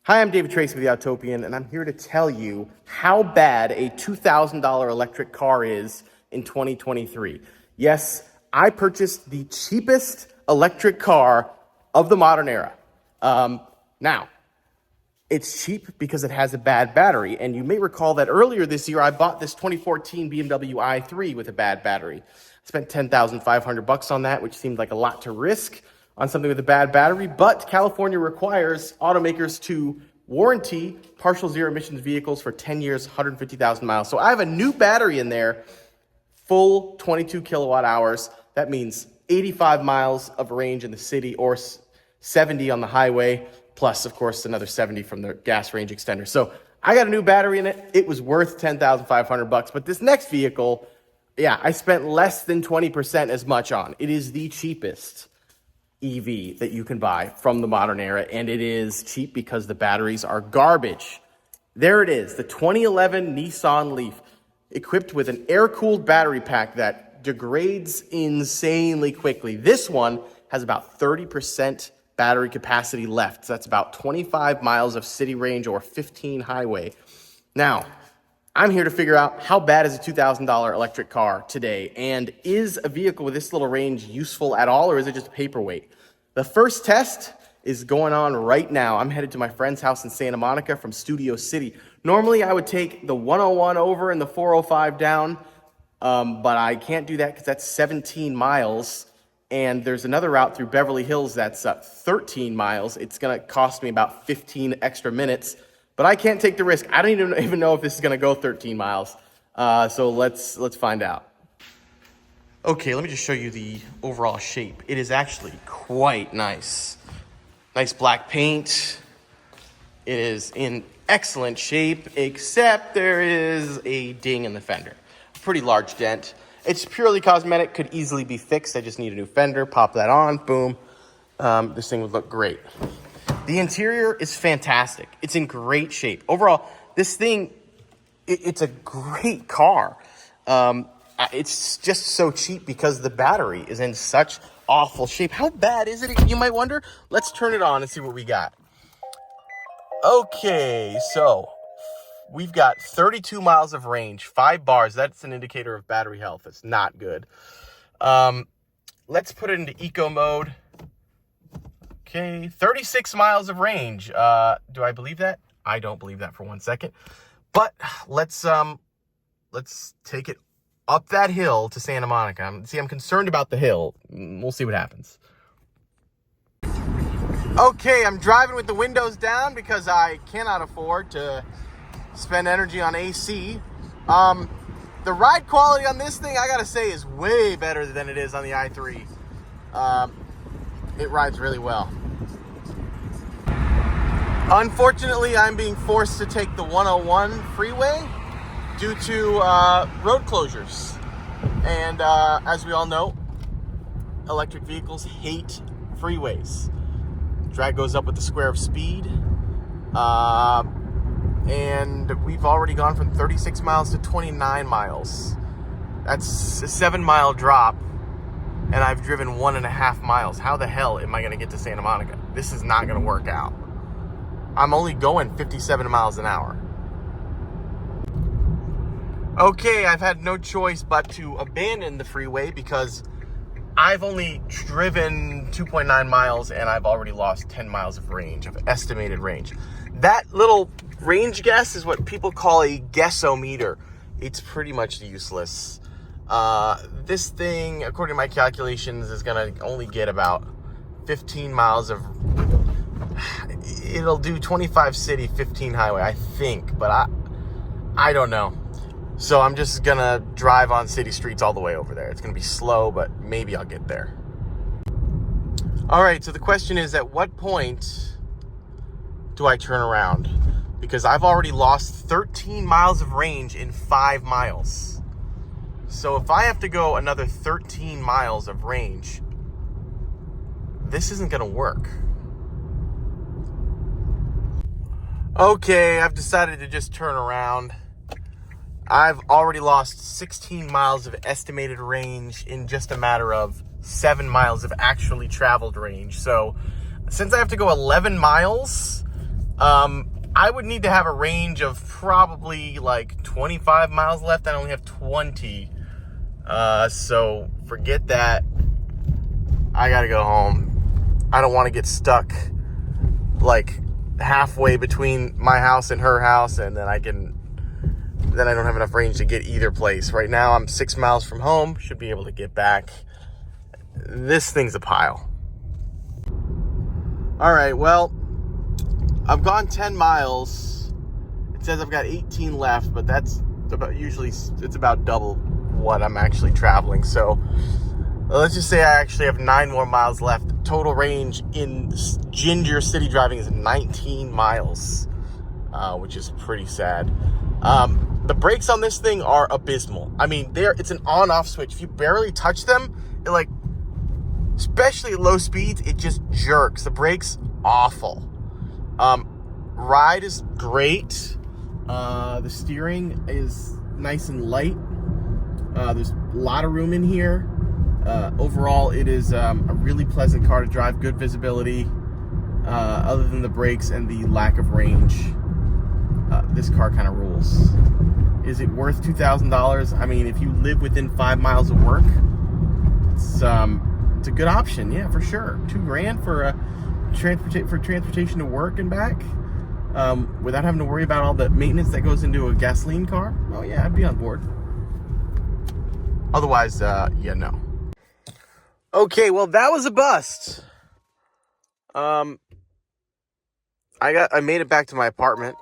Hi, I'm David Tracy with the Autopian, and I'm here to tell you how bad a $2,000 electric car is in 2023. Yes, I purchased the cheapest electric car of the modern era. Now, it's cheap because it has a bad battery, and you may recall that earlier this year I bought this 2014 BMW i3 with a bad battery. I spent $10,500 on that, which seemed like a lot to risk on something with a bad battery, but California requires automakers to warranty partial zero emissions vehicles for 10 years, 150,000 miles. So I have a new battery in there, full 22 kilowatt hours. That means 85 miles of range in the city or 70 on the highway, plus, of course, another 70 from the gas range extender. So I got a new battery in it. It was worth $10,500, but this next vehicle, yeah, I spent less than 20% as much on. It is the cheapest EV that you can buy from the modern era, and it is cheap because the batteries are garbage. There it is, the 2011 Nissan Leaf, equipped with an air-cooled battery pack that degrades insanely quickly. This one has about 30% battery capacity left. So that's about 25 miles of city range or 15 highway. Now, I'm here to figure out how bad is a $2,000 electric car today, and is a vehicle with this little range useful at all, or is it just a paperweight? The first test is going on right now. I'm headed to my friend's house in Santa Monica from Studio City. Normally, I would take the 101 over and the 405 down, but I can't do that because that's 17 miles, and there's another route through Beverly Hills that's 13 miles. It's going to cost me about 15 extra minutes. But I can't take the risk. I don't even know if this is going to go 13 miles. So let's find out. Okay, let me just show you the overall shape. It is actually quite nice. Nice black paint. It is in excellent shape, except there is a ding in the fender. A pretty large dent. It's purely cosmetic, could easily be fixed. I just need a new fender, pop that on, boom. This thing would look great. The interior is fantastic. It's in great shape. Overall, this thing, it's a great car. It's just so cheap because the battery is in such awful shape. How bad is it, you might wonder? Let's turn it on and see what we got. Okay, so we've got 32 miles of range, 5 bars. That's an indicator of battery health. It's not good. Let's put it into eco mode. Okay, 36 miles of range. Do I believe that? I don't believe that for 1 second. But let's take it up that hill to Santa Monica. I'm concerned about the hill. We'll see what happens. Okay, I'm driving with the windows down because I cannot afford to spend energy on AC. The ride quality on this thing, I gotta say, is way better than it is on the i3. It rides really well. Unfortunately, I'm being forced to take the 101 freeway due to road closures. And as we all know, electric vehicles hate freeways. Drag goes up with the square of speed. And we've already gone from 36 miles to 29 miles. That's a 7-mile drop. And I've driven 1.5 miles. How the hell am I going to get to Santa Monica? This is not going to work out. I'm only going 57 miles an hour. Okay, I've had no choice but to abandon the freeway because I've only driven 2.9 miles and I've already lost 10 miles of range, of estimated range. That little range guess is what people call a guessometer. It's pretty much useless. This thing, according to my calculations, is going to only get about 15 miles of... It'll do 25 city, 15 highway, I think, but I don't know. So I'm just going to drive on city streets all the way over there. It's going to be slow, but maybe I'll get there. All right, so the question is, at what point do I turn around? Because I've already lost 13 miles of range in 5 miles. So if I have to go another 13 miles of range, this isn't going to work. Okay, I've decided to just turn around. I've already lost 16 miles of estimated range in just a matter of 7 miles of actually traveled range. So since I have to go 11 miles I would need to have a range of probably like 25 miles left. I only have 20. So forget that. I gotta go home. I don't want to get stuck like halfway between my house and her house, and then I don't have enough range to get either place. Right now I'm 6 miles from home, should be able to get back. This thing's a pile. All right, well, I've gone 10 miles. It says I've got 18 left, but that's it's about double what I'm actually traveling. So let's just say I actually have 9 more miles left. Total range in Ginger City driving is 19 miles, which is pretty sad. The brakes on this thing are abysmal. I mean, it's an on-off switch. If you barely touch them, it especially at low speeds, it just jerks. The brakes, awful. Ride is great. The steering is nice and light. There's a lot of room in here. Overall, it is a really pleasant car to drive, good visibility, other than the brakes and the lack of range. This car kind of rules. Is it worth $2,000? I mean, if you live within 5 miles of work, it's a good option, yeah, for sure. $2,000 for transportation to work and back, without having to worry about all the maintenance that goes into a gasoline car. Oh yeah, I'd be on board. Otherwise, yeah, no. Okay, well, that was a bust. I made it back to my apartment.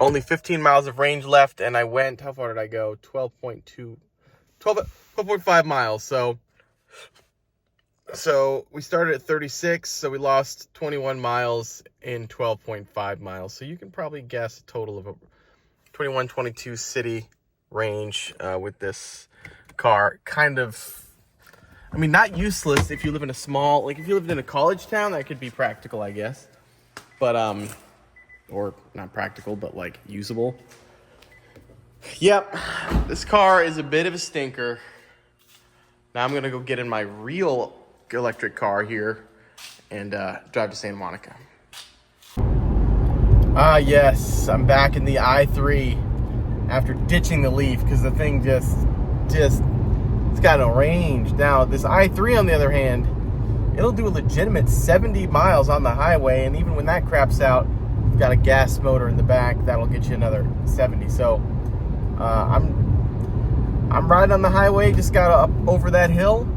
Only 15 miles of range left, and I went, how far did I go? 12.5 miles. So we started at 36, so we lost 21 miles in 12.5 miles. So you can probably guess a total of a 21, 22 city range with this car. Kind of, I mean, not useless if you live in a small, if you lived in a college town, that could be practical, I guess. But, or not practical, but usable. Yep, this car is a bit of a stinker. Now I'm gonna go get in my real electric car here and drive to Santa Monica. Yes, I'm back in the i3 after ditching the Leaf because the thing just it's got no range. Now this i3 on the other hand, it'll do a legitimate 70 miles on the highway, and even when that craps out, you've got a gas motor in the back that'll get you another 70. So I'm riding on the highway, just got up over that hill.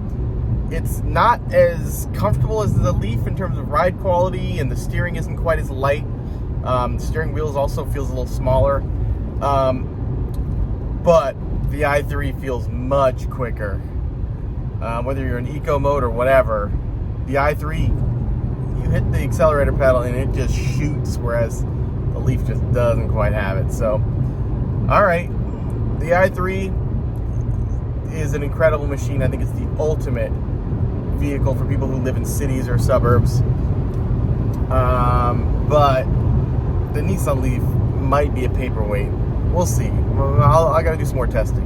It's not as comfortable as the Leaf in terms of ride quality, and the steering isn't quite as light. The steering wheels also feels a little smaller. But the i3 feels much quicker. Whether you're in eco mode or whatever, the i3, you hit the accelerator pedal and it just shoots, whereas the Leaf just doesn't quite have it. So, all right, the i3 is an incredible machine. I think it's the ultimate vehicle for people who live in cities or suburbs. But the Nissan Leaf might be a paperweight. We'll see. I gotta do some more testing.